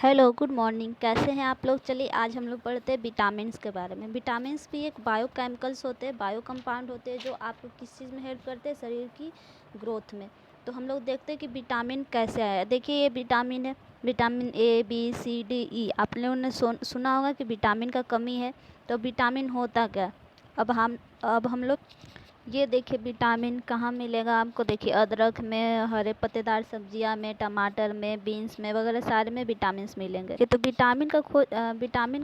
Hello, good morning. कैसे हैं आप लोग? चलिए आज हम लोग पढ़ते हैं विटामिन्स के बारे में। विटामिन्स भी एक बायोकेमिकल्स होते हैं, बायो कंपाउंड होते हैं जो आपको किस चीज़ में हेल्प करते हैं? शरीर की ग्रोथ में। तो हम लोग देखते हैं कि विटामिन कैसे आया। देखिए ये विटामिन है, vitamin A B C D E. आप लोगों ने सुना होगा कि विटामिन का कमी है तो विटामिन होता क्या? अब हम लोग ये देखिए विटामिन कहाँ मिलेगा आपको। देखिए अदरक में, हरे पत्तेदार सब्जियां में, टमाटर में, बीन्स में वगैरह सारे में विटामिन्स मिलेंगे। ये तो विटामिन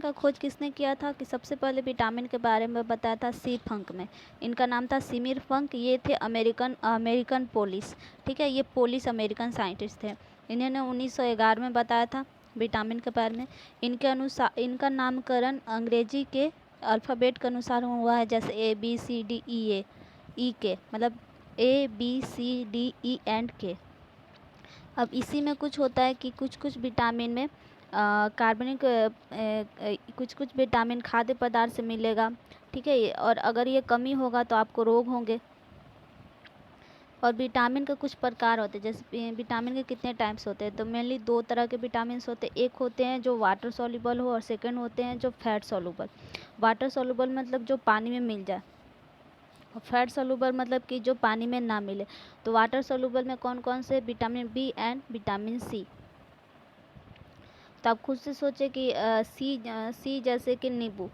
का खोज किसने किया था? कि सबसे पहले विटामिन के बारे में बताया था सी फंक में। इनका नाम था सिमिर फंक। ये थे अमेरिकन अमेरिकन पोलिस। ठीक है, ये पोलिस अमेरिकन साइंटिस्ट थे। इन्होंने 1911 में बताया था विटामिन के बारे में। इनके अनुसार इनका नामकरण अंग्रेजी के अल्फ़ाबेट के अनुसार हुआ है, जैसे ए बी सी डी ई के, मतलब ABCDE अब इसी में कुछ होता है कि कुछ कुछ विटामिन में कार्बनिक कुछ कुछ विटामिन खाद्य पदार्थ से मिलेगा। ठीक है, और अगर ये कमी होगा तो आपको रोग होंगे। और विटामिन के कुछ प्रकार होते हैं, जैसे विटामिन के कितने टाइप्स होते हैं? तो मेनली दो तरह के विटामिन होते हैं। एक होते हैं जो वाटर सॉल्युबल हो और सेकंड होते हैं जो फैट सॉल्युबल। वाटर सॉल्युबल मतलब जो पानी में मिल जाए, और फैट सॉल्युबल मतलब कि जो पानी में ना मिले। तो वाटर सॉल्युबल में कौन कौन से? Vitamin B and vitamin C. तो आप खुद से सोचे कि सी जैसे कि नींबू।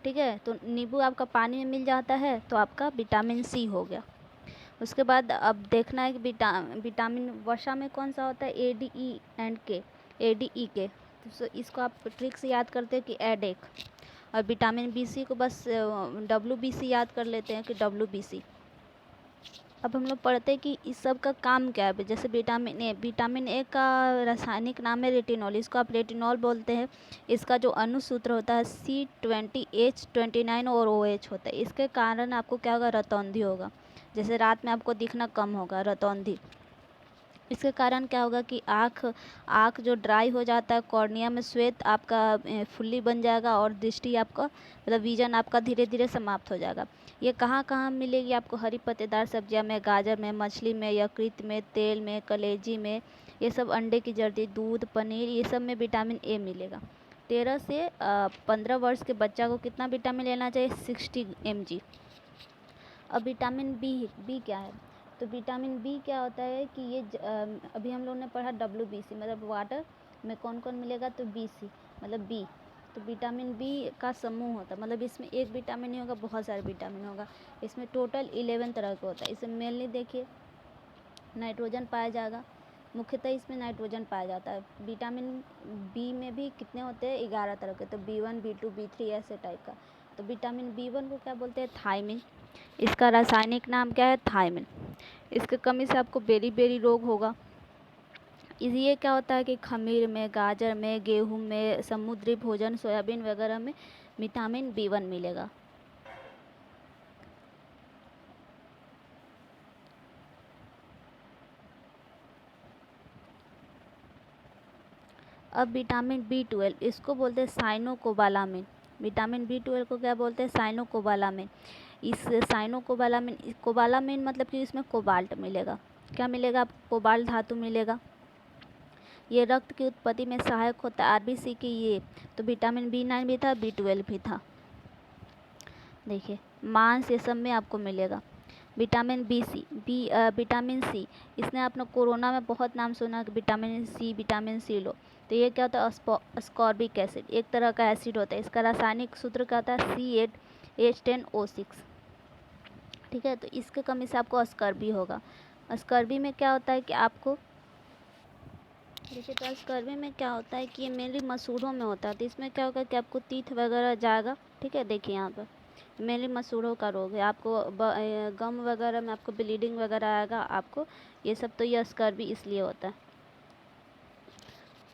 ठीक है, तो नींबू आपका पानी में मिल जाता है तो आपका विटामिन सी हो गया। उसके बाद अब देखना है कि विटामिन वर्षा में कौन सा होता है? ए डी ई तो इसको आप ट्रिक से याद करते हैं कि एडेक। और विटामिन बी सी को बस WBC याद कर लेते हैं कि WBC। अब हम लोग पढ़ते हैं कि इस सब का काम क्या है। जैसे विटामिन ए का रासायनिक नाम है रेटिनॉल। इसको आप रेटिनॉल बोलते हैं। इसका जो अणुसूत्र होता है C20H29 और OH होता है। इसके कारण आपको क्या होगा? रतौंधी होगा। जैसे रात में आपको दिखना कम होगा, रतौंधी। इसके कारण क्या होगा कि आँख आँख जो ड्राई हो जाता है, कॉर्निया में श्वेत आपका फुल्ली बन जाएगा और दृष्टि आपका मतलब विजन आपका धीरे धीरे समाप्त हो जाएगा। ये कहाँ कहाँ मिलेगी आपको? हरी पत्तेदार सब्जियां में, गाजर में, मछली में, यकृत में, तेल में, कलेजी में, ये सब अंडे की जर्दी, दूध, पनीर, ये सब में विटामिन ए मिलेगा। 13 से 15 वर्ष के बच्चा को कितना विटामिन लेना चाहिए? 60 mg। अब विटामिन बी क्या है? तो विटामिन बी क्या होता है कि अभी हम लोगों ने पढ़ा WBC मतलब वाटर में कौन कौन मिलेगा? तो BC मतलब बी। तो विटामिन बी का समूह होता है, मतलब इसमें एक विटामिन नहीं होगा, बहुत सारे विटामिन होगा। इसमें टोटल 11 तरह का होता है। इसमें मेनली देखिए नाइट्रोजन पाया जाएगा। मुख्यतः इसमें नाइट्रोजन पाया जाता है। विटामिन बी में भी कितने होते हैं? 11 तरह के। तो B1 B2 B3 ऐसे टाइप का। तो विटामिन B1 को क्या बोलते हैं? थायमिन। इसका रासायनिक नाम क्या है? थायमिन। इसके कमी से आपको बेरी बेरी रोग होगा। ये क्या होता है कि खमीर में, गाजर में, गेहूं में, समुद्री भोजन, सोयाबीन वगैरह में विटामिन B1 मिलेगा। अब विटामिन B12, इसको बोलते हैं साइनोकोबालामिन। विटामिन B12 को क्या बोलते हैं? साइनोकोबालामिन। इस साइनोकोबालामिन कोबालामिन मतलब कि इसमें कोबाल्ट मिलेगा। क्या मिलेगा आपको? कोबाल्ट धातु मिलेगा। ये रक्त की उत्पत्ति में सहायक होता है, RBC की ये। तो विटामिन B9 भी था, B12 भी था। देखिए मांस ये सब में आपको मिलेगा। विटामिन सी, इसने आपने कोरोना में बहुत नाम सुना कि विटामिन सी लो। तो ये क्या होता है? अस्कॉर्बिक एसिड, एक तरह का एसिड होता है। इसका रासायनिक सूत्र क्या होता है? C8H10O6। ठीक है, तो इसके कमी से आपको अस्कर्बी होगा। अस्कर्बी में क्या होता है कि आपको देखिए, तो अस्कर्बी में क्या होता है कि ये मेनली मसूड़ों में होता है। तो इसमें क्या होगा कि आपको तीत वगैरह जाएगा। ठीक है, देखिए यहाँ पर मेनली मसूड़ों का रोग है। आपको गम वगैरह में आपको ब्लीडिंग वगैरह आएगा आपको। ये सब तो ये स्कर्वी इसलिए होता है।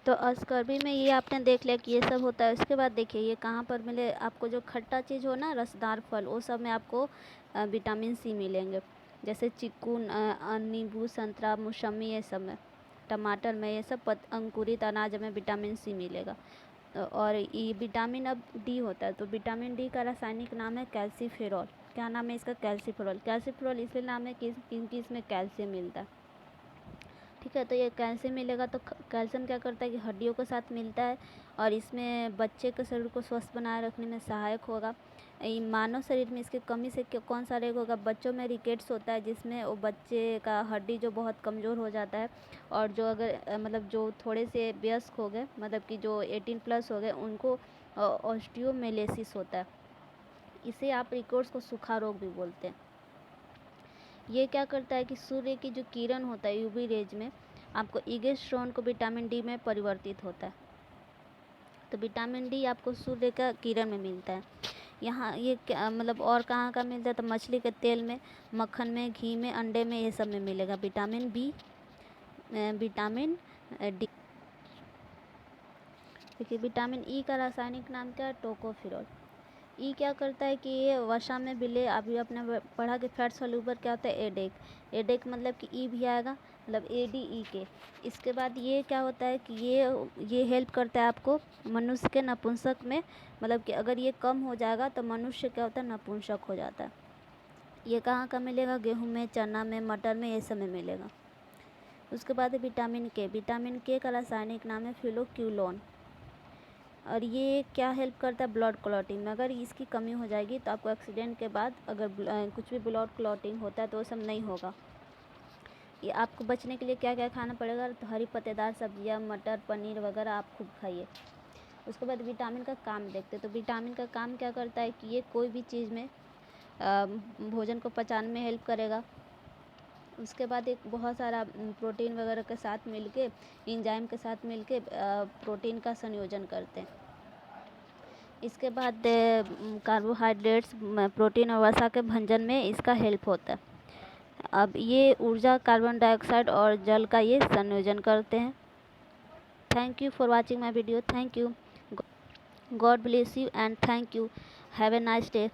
तो स्कर्वी में ये आपने देख लिया कि ये सब होता है। उसके बाद देखिए ये कहाँ पर मिले आपको? जो खट्टा चीज़ हो ना, रसदार फल, वो सब में आपको विटामिन सी मिलेंगे। जैसे चीकू, नींबू, संतरा, मौसमी, ये सब में, टमाटर में, ये सब अंकुरित अनाज में विटामिन सी मिलेगा। और ये विटामिन अब डी होता है। तो विटामिन डी का रासायनिक नाम है कैल्सीफेरॉल। क्या नाम है इसका? कैल्सीफेरॉल। कैल्सीफेरॉल इसलिए नाम है कि क्योंकि इसमें कैल्शियम मिलता है। ठीक है। तो ये कैल्शियम मिलेगा तो कैल्शियम क्या करता है कि हड्डियों के साथ मिलता है और इसमें बच्चे के शरीर को स्वस्थ बनाए रखने में सहायक होगा। मानव शरीर में इसकी कमी से कौन सा रोग होगा? बच्चों में रिकेट्स होता है, जिसमें वो बच्चे का हड्डी जो बहुत कमज़ोर हो जाता है, और जो अगर मतलब जो थोड़े से वयस्क हो गए, मतलब कि जो 18+ हो गए, उनको ऑस्टियोमेलेसिस होता है। इसे आप रिकेट्स को सूखा रोग भी बोलते हैं। ये क्या करता है कि सूर्य की जो किरण होता है यूवी रेज में, आपको इगेस्ट्रॉन को विटामिन डी में परिवर्तित होता है। तो विटामिन डी आपको सूर्य का किरण में मिलता है। यहाँ ये क्या मतलब और कहाँ कहाँ मिलता है? तो मछली के तेल में, मक्खन में, घी में, अंडे में, ये सब में मिलेगा विटामिन बी, विटामिन डी। देखिए विटामिन ई का रासायनिक नाम क्या है? टोकोफिरोल। ई क्या करता है कि ये वसा में विलय, अभी आपने पढ़ा कि फैट सॉल्यूबल क्या होता है? एडेक। एडेक मतलब कि ई भी आएगा, मतलब ADE के। इसके बाद ये क्या होता है कि ये हेल्प करता है आपको मनुष्य के नपुंसक में, मतलब कि अगर ये कम हो जाएगा तो मनुष्य क्या होता है? नपुंसक हो जाता है। ये कहाँ का मिलेगा? गेहूँ में, चना में, मटर में, ये सब में मिलेगा। उसके बाद है विटामिन के। विटामिन के का रासायनिक नाम है फिनोक्यूलोन, और ये क्या हेल्प करता है? ब्लड क्लॉटिंग में। अगर इसकी कमी हो जाएगी तो आपको एक्सीडेंट के बाद अगर कुछ भी ब्लड क्लॉटिंग होता है तो वो सब नहीं होगा। ये आपको बचने के लिए क्या क्या खाना पड़ेगा? तो हरी पत्तेदार सब्जियां, मटर, पनीर वगैरह आप खूब खाइए। उसके बाद विटामिन का काम देखते हैं। तो विटामिन का काम क्या करता है कि ये कोई भी चीज़ में भोजन को पचाने में हेल्प करेगा। उसके बाद एक बहुत सारा प्रोटीन वगैरह के साथ मिलके, एंजाइम के साथ मिलके प्रोटीन का संयोजन करते हैं। इसके बाद कार्बोहाइड्रेट्स, प्रोटीन और वसा के भंजन में इसका हेल्प होता है। अब ये ऊर्जा, कार्बन डाइऑक्साइड और जल का ये संयोजन करते हैं। Thank you for watching my video. Thank you. God bless you and thank you. Have a nice day.